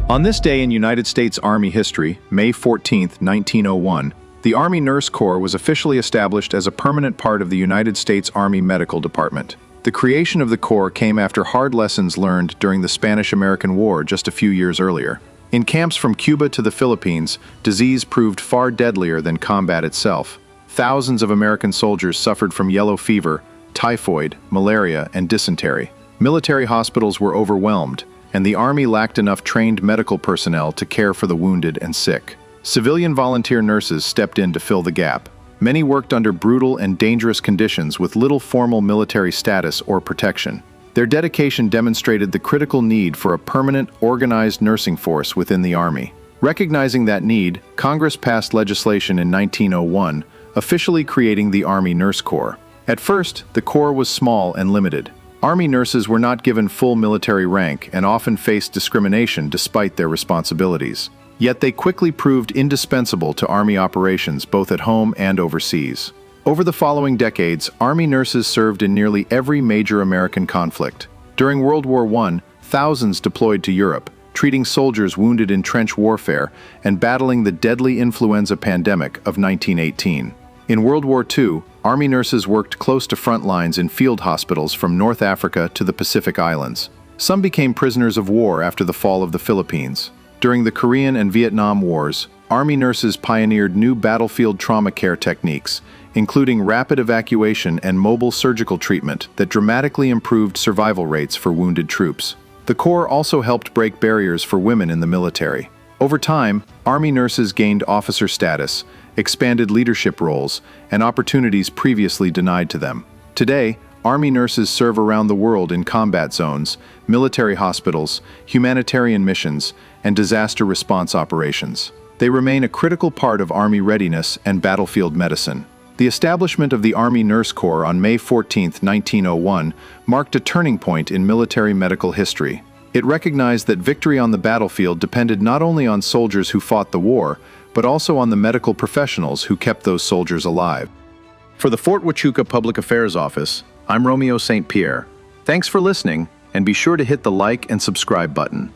On this day in United States Army history, May 14, 1901, the Army Nurse Corps was officially established as a permanent part of the United States Army Medical Department. The creation of the Corps came after hard lessons learned during the Spanish-American War just a few years earlier. In camps from Cuba to the Philippines, disease proved far deadlier than combat itself. Thousands of American soldiers suffered from yellow fever, typhoid, malaria, and dysentery. Military hospitals were overwhelmed, and the Army lacked enough trained medical personnel to care for the wounded and sick. Civilian volunteer nurses stepped in to fill the gap. Many worked under brutal and dangerous conditions with little formal military status or protection. Their dedication demonstrated the critical need for a permanent, organized nursing force within the Army. Recognizing that need, Congress passed legislation in 1901, officially creating the Army Nurse Corps. At first, the Corps was small and limited. Army nurses were not given full military rank and often faced discrimination despite their responsibilities. Yet they quickly proved indispensable to Army operations both at home and overseas. Over the following decades, Army nurses served in nearly every major American conflict. During World War I, thousands deployed to Europe, treating soldiers wounded in trench warfare and battling the deadly influenza pandemic of 1918. In World War II, Army nurses worked close to front lines in field hospitals from North Africa to the Pacific Islands. Some became prisoners of war after the fall of the Philippines. During the Korean and Vietnam Wars, Army nurses pioneered new battlefield trauma care techniques, including rapid evacuation and mobile surgical treatment that dramatically improved survival rates for wounded troops. The Corps also helped break barriers for women in the military. Over time, Army nurses gained officer status, expanded leadership roles, and opportunities previously denied to them. Today, Army nurses serve around the world in combat zones, military hospitals, humanitarian missions, and disaster response operations. They remain a critical part of Army readiness and battlefield medicine. The establishment of the Army Nurse Corps on May 14, 1901, marked a turning point in military medical history. It recognized that victory on the battlefield depended not only on soldiers who fought the war, but also on the medical professionals who kept those soldiers alive. For the Fort Huachuca Public Affairs Office, I'm Romeo St. Pierre. Thanks for listening, and be sure to hit the like and subscribe button.